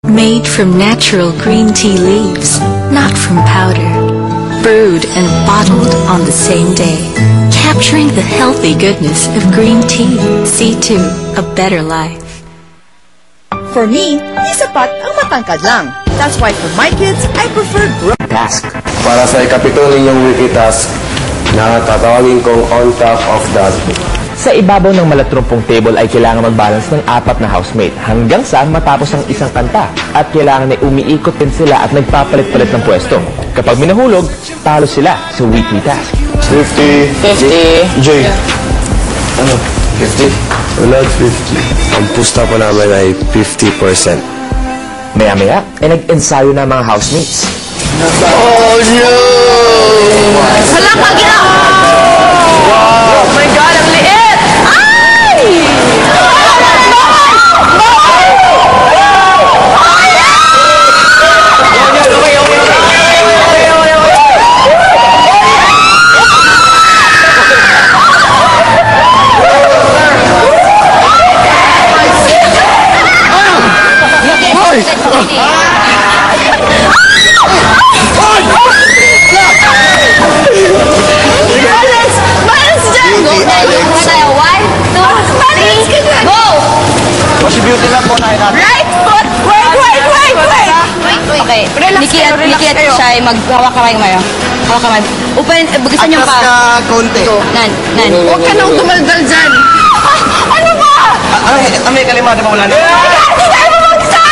Made from natural green tea leaves, not from powder. Brewed and bottled on the same day. Capturing the healthy goodness of green tea. C2, a better life. For me, di sapat ang matangkad lang. That's why for my kids, I prefer task. Para sa ikapito ninyong wiki task, na tatawagin kong on top of that. Sa ibabaw ng malatrumpong table ay kailangan mag-balance ng 4 na housemate hanggang sa matapos ang isang kanta at kailangan ay umiikot din sila at nagpapalit-palit ng pwesto. Kapag minahulog, talo sila sa weekly task. 50. Joy. Ano? 50? Wala, 50. Ang pusta ko namin ay 50%. Maya-maya ay nag-ensayo na mga housemates. Oh no! Wala kang ginawa! Wow! Oh my God, ang liit! Ay! Right foot! Wait! Okay. Nikki at siya ay maghawak kamay mayo. Hawak kamay. Open, gusto niyo pa. Atras ka konti. Nan. Huwag ka nang dumaldal dyan! Ano ba? Ano yung kalima? Di ba wala na? Hindi tayo bumagsak!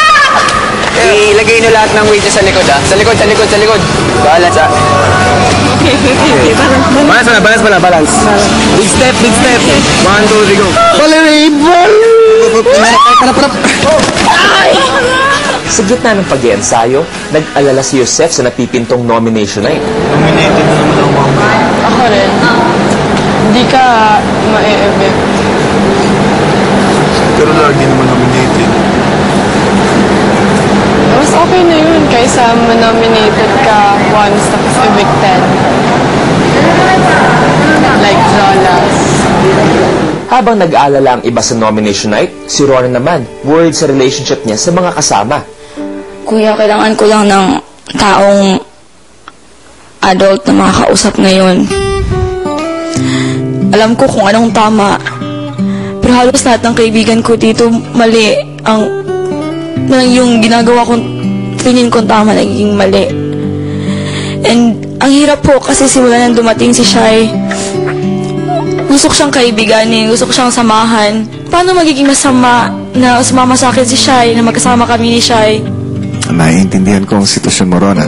Ilagay nyo lahat ng weight sa likod, ah. Sa likod. Balance, ah. Balance. Big step. 1, 2, 3, go. Sa gitna ng pag-iensayo, nag-alala si Joseph sa napipintong nomination night. Nominated na naman ang mga. Ako rin. Hindi ka ma-e-evict. Pero lagi naman nominated. Mas okay na yun kaysa ma-nominated ka once tapos evicted. Like Jolas. Habang nag-aalala ang iba sa nomination night, si Ronan naman, worried sa relationship niya sa mga kasama. Kuya, kailangan ko lang ng taong adult na makakausap ngayon. Alam ko kung anong tama. Pero halos lahat ng kaibigan ko dito mali. Yung ginagawa kong tingin kong tama naging mali. And ang hirap po kasi simula nang dumating si Shai, gusto ko siyang kaibiganin, gusto ko siyang samahan. Paano magiging masama na sumama sa akin si Shai, na magkasama kami ni Shai? Naiintindihan ko ang sitwasyon mo, Rona.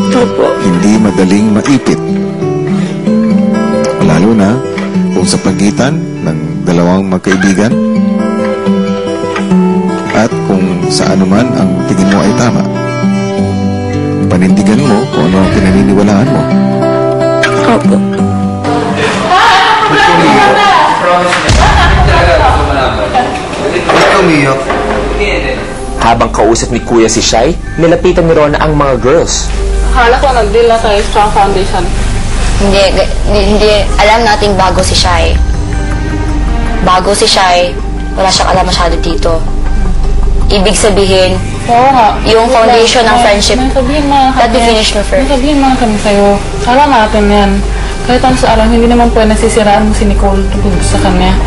Opo. Hindi madaling maipit. Lalo na kung sa pagitan ng dalawang magkaibigan at kung sa anuman ang tingin mo ay tama. Panindigan mo kung ano ang pinaniniwalaan mo. Opo. Habang kausap ni Kuya si Shai, nilapitan ni Rona ang mga girls. Akala ko nag-deal na tayo sa foundation. Hindi. Alam nating bago si Shai. Bago si Shai, wala siyang alam masyado dito. Ibig sabihin, Oo nga. yung foundation ng friendship, May sabihin mga that definition of friendship. May sabihin mga kami sa'yo. Alam natin yan. Kahit ano sa alam, hindi naman po nasisiraan mo si Nicole tungkol sa kanya.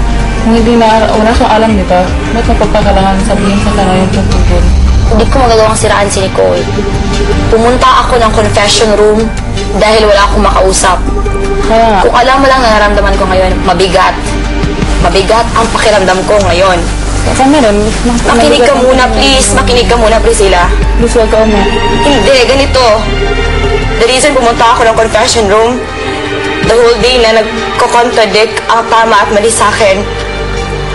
Kung hindi na, wala siyang alam dito, ba't magpapakalangan sabihin sa kanya yung tungkol? Hindi ko magagawang siraan si Nicole. Pumunta ako ng confession room dahil wala akong makausap. Kaya nga. Kung alam mo lang nararamdaman ko ngayon, mabigat. Mabigat ang pakiramdam ko ngayon. Kami rin. Makinig ka muna, please. Makinig ka muna, Priscilla. Please, wag ka umiyak. Hindi, ganito. The reason pumunta ako ng confession room, the whole day na nagko-contradict ang tama at mali sa akin.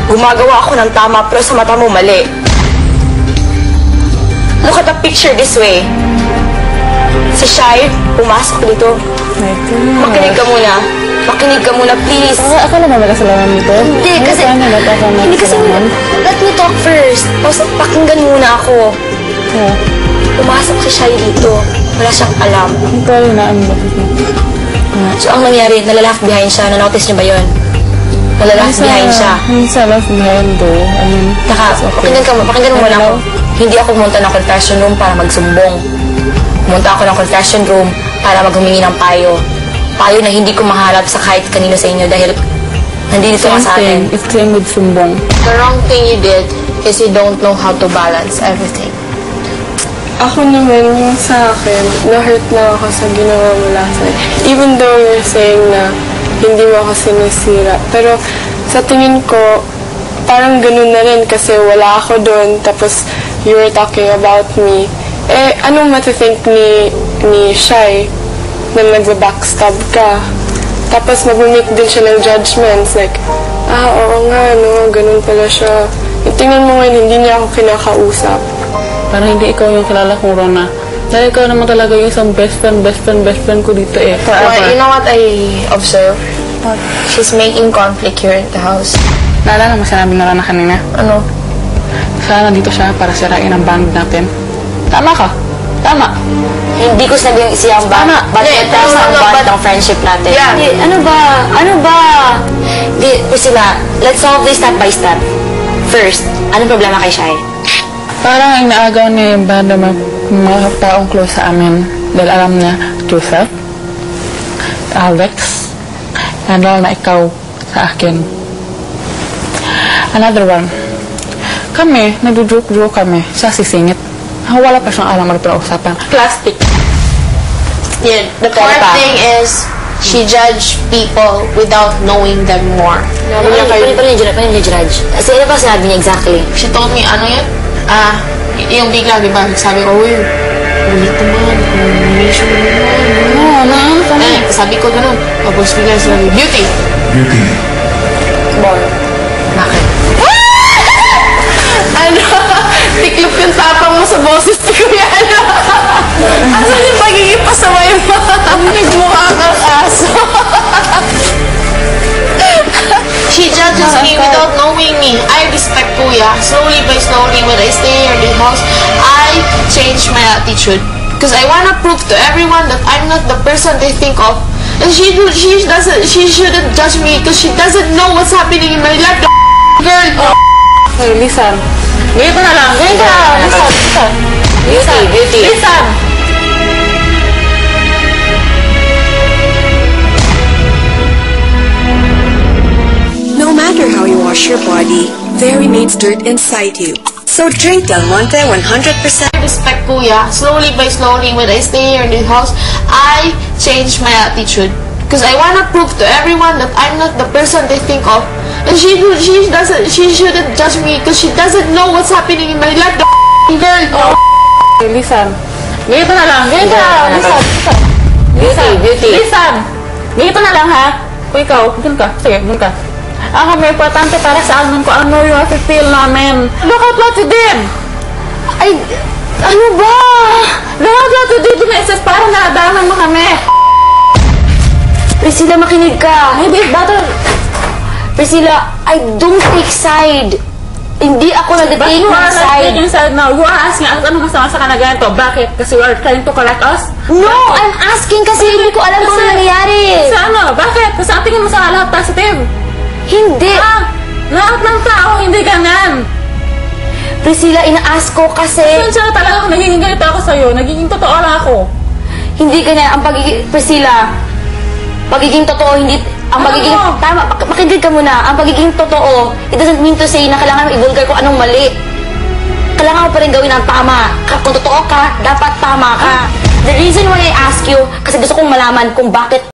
Gumagawa ako ng tama pero sa mata mo mali. Look at the picture this way. Si Shai, pumasok dito. Makinig ka muna. Makinig ka muna, please. Ako na ba kasalanan nito? Hindi, kasi... Hindi kasi... Let me talk first. Tapos pakinggan muna ako. Yeah. Pumasok si Shai dito. Wala siyang alam. Ito rin na ano ba? So, ang nangyari, nalaleft behind siya. Na-notice niyo ba yun? Nalaleft behind siya. Minsan left behind though. I mean, Pakinggan mo muna ako. Hindi ako pumunta ng confession room para magsumbong. Pumunta ako ng confession room para maghumingi ng payo. Payo na hindi ko maharap sa kahit kanino sa inyo dahil nandito ka sa akin. It's same with sumbong. The wrong thing you did is you don't know how to balance everything. Ako naman, yung sa akin, na-hurt na ako sa ginawa mo last night. Even though you're saying na hindi mo ako sinisira. Pero sa tingin ko, parang ganun na rin kasi wala ako doon. Tapos you were talking about me. Eh, anong matithink ni Shai na nagba-backstab ka? Tapos mag-make din siya ng judgments. Like, oo nga, no, ganun pala siya. Tingnan mo ngayon, hindi niya ako kinakausap. Parang hindi ikaw yung kilala kong Rona. Dahil ikaw naman talaga yung isang best friend ko dito eh. Well, you know what I observe? She's making conflict here at the house. Naalala mo sinabi na Rona kanina? Ano? Sana nandito siya para sirain ang band natin. Tama ka. Tama. Hindi ko sabi yung isang band. Bakit ang band ng friendship natin? Yeah. Ano ba? Priscilla, let's solve this step by step. First, anong problema kay Shai? Parang inaagaw niya yung band ng mga taong close sa amin. Dahil alam niya, Joseph, Alex, and all na ikaw sa akin. Another one. Kami, nagdujoke kami. Siya sisingit. Wala pa siyang alam ano pinag-usapan. Plastic. Yeah, the fourth thing is she judged people without knowing them more. Paano niya judge? Ano ba sinabi niya exactly? She told me, ano yun? Yung bigla, di ba? Sabi ko, uy, ulit naman, combination naman. Sabi ko ganun. Tapos bigla sabi, beauty. Beauty. Bakit? Ano? Tiklop yung tapang mo sa boses ni Kuya, ano? Asan yung pagiging pasaway mo? Nagmukha kang aso. She judges me without knowing me. I respect Kuya. Slowly by slowly, when I stay here in the house, I change my attitude. Because I want to prove to everyone that I'm not the person they think of. And she shouldn't judge me because she doesn't know what's happening in my life. Girl! Hey, listen. Ganito na lang. Beauty. Listen! No matter how you wash your body, there remains dirt inside you. So drink Del Monte 100%. I respect Kuya. Slowly by slowly, when I stay here in the house, I change my attitude. Because I want to prove to everyone that I'm not the person they think of. And she shouldn't judge me because she doesn't know what's happening in my life. Girl! Hey, listen. Ganito na lang. Beauty. Listen! Ganito na lang, ha? Kung ikaw, dun ka. Sige, dun ka. Ang may importante para sa amin ko, ano yung feel namin. Look at what you did! Ay, ano ba? Look at what you did to my sis, parang naadaman mo kami. Priscilla, makinig ka. Maybe it's better. Priscilla, I don't take side. Hindi ako But nag-take you ng are not side. taking side now. You are asking us, ano masama sa kanagayan to? Bakit? Kasi you are trying to correct us? No, I'm asking kasi hindi ko alam kung ano nangyayari. Kasi ano? Bakit? Kasi ang tingin mo sa lahat positive. Hindi. Lahat ng tao, hindi ganyan. Priscilla, ina-ask ko kasi... Saan talaga kung nagiging ganito ako sa'yo? Nagiging totoo lang ako. Hindi ganyan. Ang pagiging... Priscilla, pagiging totoo, hindi... Ang pagiging... Tama, makinig ka muna. Ang pagiging totoo, it doesn't mean to say na kailangan i-vulgar ko anong mali. Kailangan mo pa rin gawin ang tama. Kung totoo ka, dapat tama ka. The reason why I ask you, kasi gusto kong malaman kung bakit